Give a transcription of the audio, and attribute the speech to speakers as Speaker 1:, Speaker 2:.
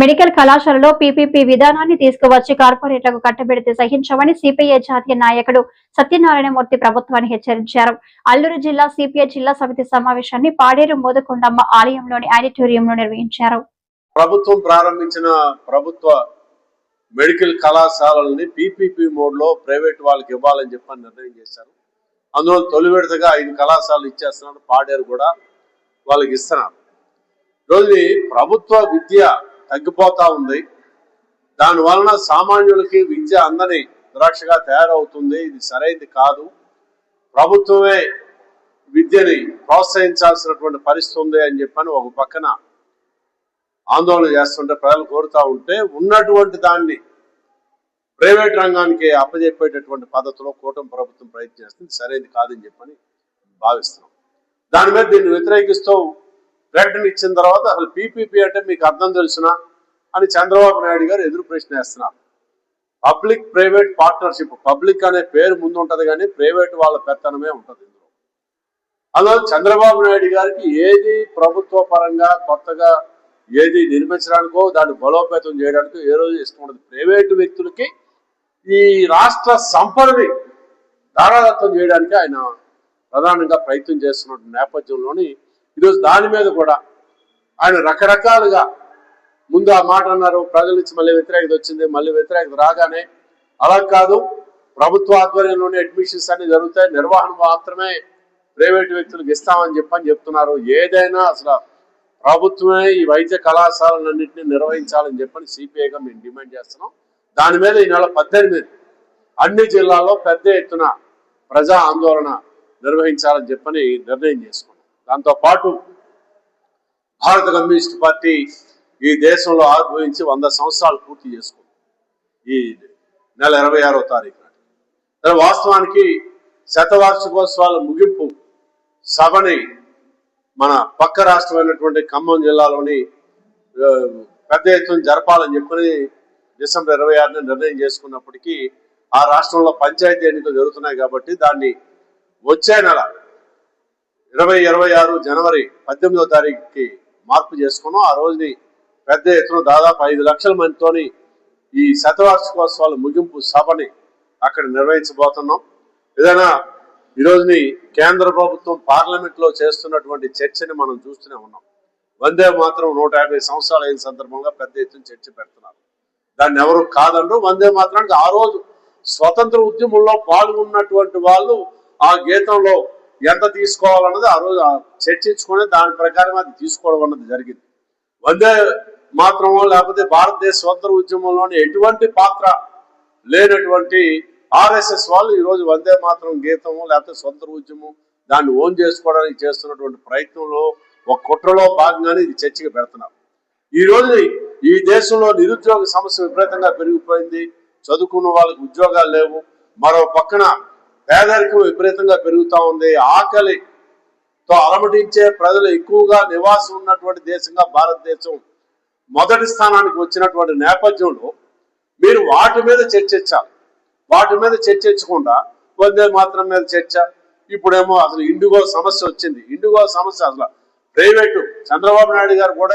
Speaker 1: Medical కళాశాలలో PPP విధానాన్ని తీసుకువచ్చి కార్పొరేట్లకు కట్టబెడితే సహించమని సిపిఐ జాతీయ నాయకుడు సత్యనారాయణమూర్తి ప్రభుత్వాన్ని హెచ్చరించారు. అల్లూరు జిల్లా సిపిఐ జిల్లా సమితి సమావేశాన్ని పాడేరు మోదకొండమ్మ ఆలయంలోని ఆడిటోరియంలో నిర్వహించారు.
Speaker 2: ప్రభుత్వం ప్రారంభించిన ప్రభుత్వ మెడికల్ కళాశాలల్ని పీపీపీ మోడ్ లో ప్రైవేట్ వాళ్ళకి ఇవ్వాలని చెప్పని నిర్ణయం చేశారు. అందులో తొలి విడతగా 5 కళాశాలలు ఇచ్చేస్తున్నారు. పాడేరు కూడా వాళ్ళకి ఇస్తున్నారు. రోజు ప్రభుత్వ విద్య తగ్గిపోతా ఉంది. దాని వలన సామాన్యులకి విద్య అందని దురాక్షగా తయారవుతుంది. ఇది సరైనది కాదు. ప్రభుత్వమే విద్యని ప్రోత్సహించాల్సినటువంటి పరిస్థితి ఉంది అని చెప్పని ఒక పక్కన ఆందోళన చేస్తుంటే ప్రజలు కోరుతా ఉంటే ఉన్నటువంటి దాన్ని ప్రైవేట్ రంగానికి అప్పజెప్పేటటువంటి పద్ధతిలో కూటమి ప్రభుత్వం ప్రయత్నం చేస్తుంది. సరైనది కాదని చెప్పని భావిస్తున్నాం. దాని మీద దీన్ని వ్యతిరేకిస్తూ ప్రకటన ఇచ్చిన తర్వాత అసలు పీపీపీ అంటే మీకు అర్థం తెలుసునా అని చంద్రబాబు నాయుడు గారు ఎదురు ప్రశ్న వేస్తున్నారు. పబ్లిక్ ప్రైవేట్ పార్ట్నర్షిప్, పబ్లిక్ అనే పేరు ముందు ఉంటది కానీ ప్రైవేట్ వాళ్ళ పెత్తనమే ఉంటది ఇందులో. అందులో చంద్రబాబు నాయుడు గారికి ఏది ప్రభుత్వ పరంగా కొత్తగా ఏది నిర్మించడానికో దాన్ని బలోపేతం చేయడానికో ఏ రోజు ఇష్టం ఉండదు. ప్రైవేటు వ్యక్తులకి ఈ రాష్ట్ర సంపదని దారాదత్తం చేయడానికి ఆయన ప్రధానంగా ప్రయత్నం చేస్తున్న నేపథ్యంలోని ఈరోజు దాని మీద కూడా ఆయన రకరకాలుగా ముందు ఆ మాట అన్నారు. ప్రజల నుంచి మళ్ళీ వ్యతిరేకత వచ్చింది. మళ్ళీ వ్యతిరేకత రాగానే అలా కాదు, ప్రభుత్వ ఆధ్వర్యంలోనే అడ్మిషన్స్ అన్ని జరుగుతాయి, నిర్వహణ మాత్రమే ప్రైవేటు వ్యక్తులకు ఇస్తామని చెప్తున్నారు. ఏదైనా అసలు ప్రభుత్వమే ఈ వైద్య కళాశాలన్నింటినీ నిర్వహించాలని చెప్పని సిపిఐగా మేము డిమాండ్ చేస్తున్నాం. దాని మీద ఈ నెల 18 అన్ని జిల్లాల్లో పెద్ద ఎత్తున ప్రజా ఆందోళన నిర్వహించాలని చెప్పని నిర్ణయం చేసుకున్నాం. దాంతో పాటు భారత కమ్యూనిస్ట్ పార్టీ ఈ దేశంలో ఆవిర్భవించి 100 సంవత్సరాలు పూర్తి చేసుకుంది ఈ నెల 26వ తారీఖు నాటి. వాస్తవానికి శతవార్షికోత్సవాల ముగింపు సభని మన పక్క రాష్ట్రమైనటువంటి ఖమ్మం జిల్లాలోని పెద్ద ఎత్తున జరపాలని చెప్పని డిసెంబర్ 26న నిర్ణయం చేసుకున్నప్పటికీ ఆ రాష్ట్రంలో పంచాయతీ ఎన్నికలు జరుగుతున్నాయి కాబట్టి దాన్ని వచ్చే నెల 2026 జనవరి 18వ తారీఖుకి మార్పు చేసుకున్నాం. ఆ రోజుని పెద్ద ఎత్తున దాదాపు 5 లక్షల మందితోని ఈ శతవార్షికోత్సవాల ముగింపు సభని అక్కడ నిర్వహించబోతున్నాం. ఏదైనా ఈ రోజుని కేంద్ర ప్రభుత్వం పార్లమెంట్ లో చేస్తున్నటువంటి చర్చని మనం చూస్తూనే ఉన్నాం. వందే మాత్రం 150 సంవత్సరాలు అయిన సందర్భంగా పెద్ద ఎత్తున చర్చ పెడుతున్నారు. దాన్ని ఎవరు కాదనరు. వందే మాత్రానికి ఆ రోజు స్వతంత్ర ఉద్యమంలో పాల్గొన్నటువంటి వాళ్ళు ఆ గీతంలో ఎంత తీసుకోవాలన్నది ఆ రోజు చర్చించుకుని దాని ప్రకారం అది తీసుకోవడం అన్నది జరిగింది. వందే మాత్రమో లేకపోతే భారతదేశ స్వతంత్ర ఉద్యమంలోని ఎటువంటి పాత్ర లేనటువంటి ఆర్ఎస్ఎస్ వాళ్ళు ఈరోజు వందే మాత్రం గీతము లేకపోతే స్వతంత్ర ఉద్యమం దాన్ని ఓన్ చేసుకోవడానికి చేస్తున్నటువంటి ప్రయత్నంలో ఒక కుట్రలో భాగంగానే ఇది చర్చగా పెడుతున్నారు. ఈ రోజు ఈ దేశంలో నిరుద్యోగ సమస్య విపరీతంగా పెరిగిపోయింది. చదువుకున్న వాళ్ళకి ఉద్యోగాలు లేవు. మరో పక్కన పేదరికం విపరీతంగా పెరుగుతూ ఉంది. ఆకలితో అలమటించే ప్రజలు ఎక్కువగా నివాసం ఉన్నటువంటి దేశంగా భారతదేశం మొదటి స్థానానికి వచ్చినటువంటి నేపథ్యంలో మీరు వాటి మీద చర్చించాలి. వాటి మీద చర్చించకుండా వందే మాత్రం మీద చర్చ. ఇప్పుడేమో అసలు ఇండిగో సమస్య వచ్చింది. ఇండిగో సమస్య అసలు ప్రైవేటు చంద్రబాబు నాయుడు గారు కూడా